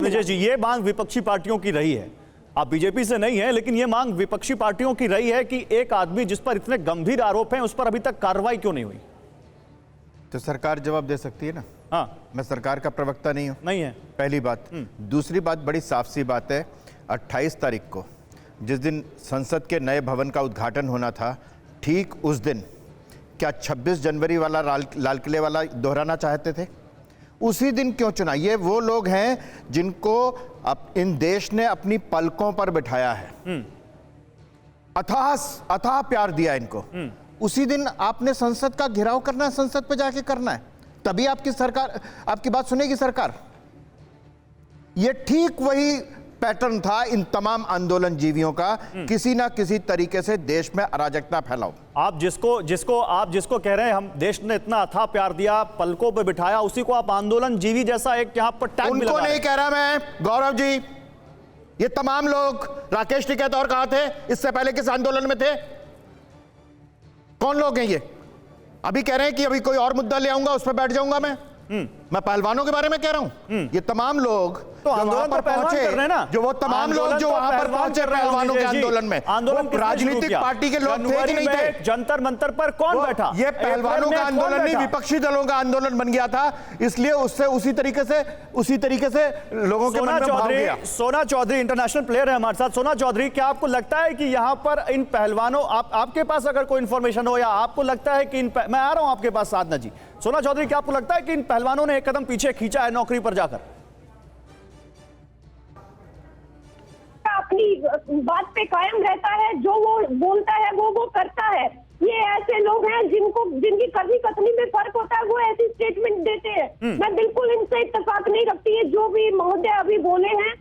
अवनीश जी, ये मांग विपक्षी पार्टियों की रही है, आप बीजेपी से नहीं है, लेकिन ये मांग विपक्षी पार्टियों की रही है कि एक आदमी जिस पर इतने गंभीर आरोप हैं उस पर अभी तक कार्रवाई क्यों नहीं हुई? तो सरकार जवाब दे सकती है ना। हाँ, मैं सरकार का प्रवक्ता नहीं हूं, नहीं है। पहली बात। दूसरी बात बड़ी साफ सी बात है, 28 तारीख को जिस दिन संसद के नए भवन का उद्घाटन होना था, ठीक उस दिन क्या 26 जनवरी वाला लाल किले वाला दोहराना चाहते थे? उसी दिन क्यों चुना? ये वो लोग हैं जिनको इन देश ने अपनी पलकों पर बिठाया है, अथाह प्यार दिया इनको। उसी दिन आपने संसद का घेराव करना है, संसद पे जाके करना है, तभी आपकी सरकार आपकी बात सुनेगी सरकार। ये ठीक वही पैटर्न था इन तमाम आंदोलन जीवियों का, किसी ना किसी तरीके से देश में अराजकता फैलाओ। आप जिसको कह रहे हैं हम देश ने इतना अथाह प्यार दिया, पलकों पे बिठाया, उसी को आप आंदोलन जीवी जैसा एक यहां पर टैग भी लगा उनको रहे हैं। नहीं कह रहा मैं, गौरव जी, ये तमाम लोग, राकेश टिकैत और कहां थे इससे पहले किस आंदोलन में थे? कौन लोग हैं ये? अभी कह रहे हैं कि अभी कोई और मुद्दा ले आऊंगा उस पर बैठ जाऊंगा मैं पहलवानों के बारे में कह रहा हूं। ये तमाम लोग तो आंदोलन पर पहलवान कर रहे हैं ना, जो वो तमाम लोग जो वहां पर पहुंचे पहलवानों के आंदोलन में, आंदोलन राजनीतिक पार्टी के लोग थे कि नहीं थे? जंतर मंतर पर कौन बैठा? ये पहलवानों का आंदोलन नहीं, विपक्षी दलों का आंदोलन बन गया था, इसलिए उससे उसी तरीके से लोगों के मन में भाव गया। सोना चौधरी इंटरनेशनल प्लेयर है हमारे साथ। सोना चौधरी, क्या आपको लगता है कि यहां पर इन पहलवानों, आपके पास अगर कोई इंफॉर्मेशन हो या आपको लगता है कि मैं आ रहा हूं आपके पास साधना जी, सोना चौधरी, क्या आपको लगता है कि इन पहलवानों ने एक कदम पीछे खींचा है नौकरी पर जाकर? अपनी बात पे कायम रहता है, जो वो बोलता है वो करता है। ये ऐसे लोग हैं जिनकी कभी कथनी में फर्क होता है, वो ऐसी स्टेटमेंट देते हैं। मैं बिल्कुल इनसे इत्तेफाक नहीं रखती है जो भी महोदय अभी बोले हैं।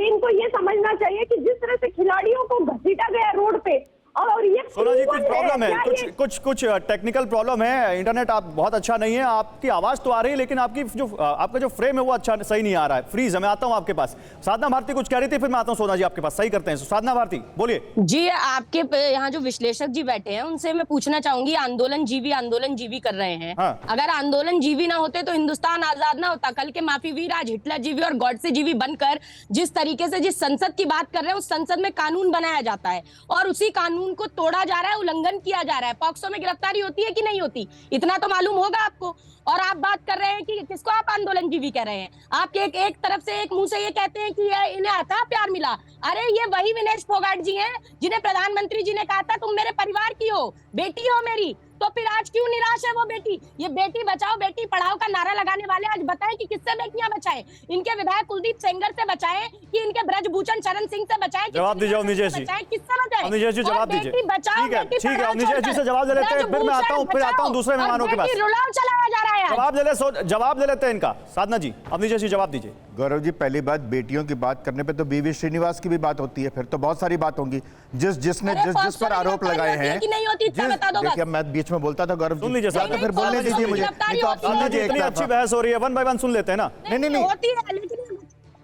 इनको ये समझना चाहिए कि जिस तरह से खिलाड़ियों को घसीटा गया रोड पे, और ये सोना जी कुछ प्रॉब्लम है, कुछ टेक्निकल प्रॉब्लम है, इंटरनेट आप बहुत अच्छा नहीं है, आपकी आवाज तो आ रही है लेकिन आपका जो फ्रेम है वो अच्छा सही नहीं आ रहा है, फ्रीज है। मैं आता हूं आपके पास। साधना भारती कुछ कह रही थी, फिर मैं आता हूं सोना जी आपके पास, सही करते हैं। साधना भारती बोलिए जी। आपके यहाँ जो विश्लेषक जी बैठे हैं उनसे मैं पूछना चाहूंगी, आंदोलन जीवी कर रहे हैं। हाँ। अगर आंदोलन जीवी ना होते तो हिंदुस्तान आजाद ना होता। कल के माफी वीर आज हिटलर जीवी और गॉडसे जीवी बनकर जिस तरीके से जिस संसद की बात कर रहे हैं, उस संसद में कानून बनाया जाता है और उसी कानून को तोड़ा जा रहा है, उल्लंघन किया जा रहा है। पॉक्सो में गिरफ्तारी होती है कि नहीं होती, इतना तो मालूम होगा आपको। और आप बात कर रहे हैं कि किसको आप आंदोलन जीवी कह रहे हैं। आप एक तरफ से एक मुंह से ये कहते हैं कि इन्हें अथाह प्यार मिला। अरे ये वही विनेश फोगाट जी हैं जिन्हें प्रधानमंत्री जी ने कहा था तुम मेरे परिवार की हो, बेटी हो मेरी। तो फिर आज क्यों निराश है वो बेटी? ये बेटी बचाओ बेटी पढ़ाओ का नारा लगाने वाले आज बताएं कि किससे बेटियां बचाएं? इनके विधायक कुलदीप सेंगर से बचाएं कि इनके ब्रजभूषण शरण सिंह से बचाएं? जवाब दीजिए अवनीश जी, किससे बचाएं? अवनीश जी जवाब दीजिए। ठीक है अवनीश जी से जवाब ले लेते हैं, फिर मैं आता हूं दूसरे मेहमानों के पास। रुलाव चलाया जा रहा है, जवाब ले लेते हैं इनका। साधना जी, अवनीश जी जवाब दीजिए। गौरव जी, पहली बात, बेटियों की बात करने पे तो बीवी श्रीनिवास की भी बात होती है, फिर तो बहुत सारी बात होंगी। जिस पर आरोप लगाए हैं, देखिए मैं बीच में बोलता था गौरव जी, या तो फिर बोलने दीजिए मुझे। इतनी अच्छी बहस हो रही है, वन बाय वन सुन लेते हैं ना। नहीं,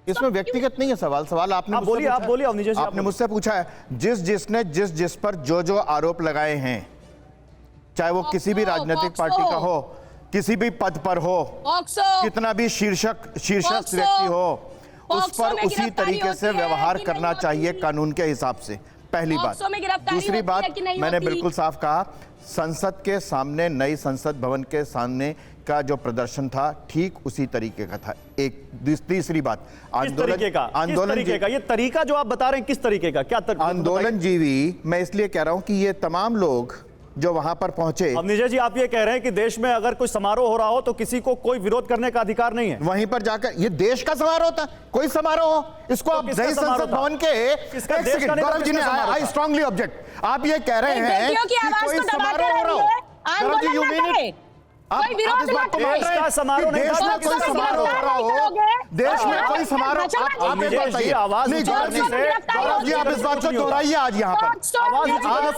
इसमें व्यक्तिगत नहीं है सवाल आपने बोलिए अवनीश जी, आपने मुझसे पूछा है। जिस पर जो आरोप लगाए हैं, चाहे वो किसी भी राजनीतिक पार्टी का हो, किसी भी पद पर हो, कितना भी शीर्षक व्यक्ति हो, उस पर उसी तरीके से व्यवहार करना चाहिए कानून के हिसाब से, पहली बात। दूसरी बात, मैंने बिल्कुल साफ कहा, संसद के सामने, नई संसद भवन के सामने का जो प्रदर्शन था ठीक उसी तरीके का था। एक तीसरी बात, आंदोलन का ये तरीका जो आप बता रहे हैं, किस तरीके का, क्या आंदोलन जीवी, मैं इसलिए कह रहा हूं कि ये तमाम लोग जो वहां पर पहुंचे। अवनीश जी, आप ये कह रहे हैं कि देश में अगर कोई समारोह हो रहा हो तो किसी को कोई विरोध करने का अधिकार नहीं है? वहीं पर जाकर, ये देश का समारोह था, कोई समारोह हो, इसको आप नई संसद भवन के, गौरव जी ने, आई स्ट्रांगली ऑब्जेक्ट। आप ये कह रहे हैं कि कोई समारोह हो रहा हो, Gaurav ji, you mean it? आप इस बात को मान रहे हैं कि देश में कोई समारोह हो रहा हो, देश में कोई समारोह, आप ये बताइए। नहीं गौरव जी, आप इस बात को दोहराइए आज यहाँ पर,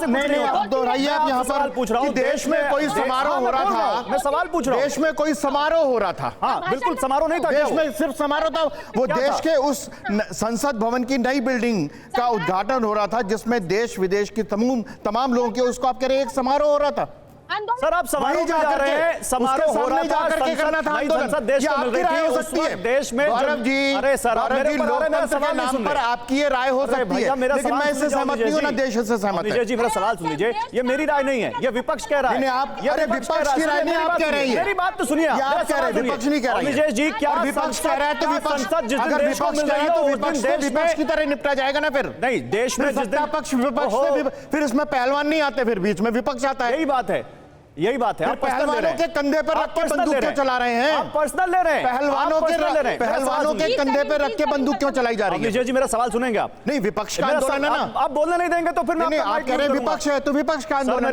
नहीं दोहराइए आप यहाँ पर कि देश में कोई समारोह हो रहा था। मैं सवाल पूछ रहा हूँ, देश में कोई समारोह हो रहा था। हाँ बिल्कुल, समारोह नहीं था, देश में सिर्फ समारोह था, वो देश के उस संसद भवन की नई बिल्डिंग का उद्घाटन हो रहा था जिसमें देश विदेश की तमाम लोगों के, उसको आप कह रहे हैं एक समारोह हो रहा था। आंदोलन सर, आप समारोह वहीं में जा जाकर रहे के, हैं, समारोह उसके हो रहा सामने था, जाकर के करना था नई आंदोलन। संसद देश ये को मिल आपकी रही राय थी, हो उस सकती वक्त है देश में गौरव जी, अरे सर, आप गौरव मेरे जी, ऊपर आ रहे हैं, मेरा लोकतंत्र के सवाल नहीं नाम सुन पर रहे। आपकी ये राय हो अरे सकती भैया, है, मेरा लेकिन सवाल मैं सुन इससे जाओ, सहमत विजय नहीं हूं, ना जी। देश से सहमत है। विजय जी, मेरा सवाल सुन लीजिए, ये मेरी राय नहीं है, ये विपक्ष कह रहा है। नहीं, आप- ये अरे विपक्ष विपक्ष कह रहा है, की राय सुनिए, नहीं, मेरी आप बात कह रही सुनिए, है। मेरी बात तो सुनिए ये आप मेरा कह रहे सवाल हैं, विपक्ष सुनिए। नहीं कह रहा और है। विजय जी, क्या और विपक्ष कह रहा है तो क्या विपक्ष, संसद जिस दिन अगर देश को विपक्ष मिल कह रही रहा है है, तो उस दिन विपक्ष को देश विपक्ष की में तरह निपटा जाएगा ना फिर। नहीं, देश में फिर जिस दिन सत्ता पक्ष विपक्ष ओहो, से फिर इसमें पहलवान नहीं आते, फिर बीच में विपक्ष आता है। यही बात है, यही बात है। फिर आप पर्सनल ले रहे पहलवानों हैं। के कंधे पर आप रख के पर्सनल बंदूक ले क्यों रहे हैं। चला रहे हैं? आप पर्सनल ले रहे हैं। पहलवानों आप पर्सनल ले रहे के हैं। मेरा पहलवानों सवाल के सुनिए। कंधे पे रख के बंदूक क्यों चलाई जा रही है? विजय जी, मेरा सवाल सुनेंगे आप? नहीं, विपक्ष का मेरा आंदोलन है सवाल- ना। आप बोलने नहीं देंगे तो फिर मैं नहीं, आपका आप माइक कह रहे हैं म्यूट करूंगा। विपक्ष है तो विपक्ष का आंदोलन है।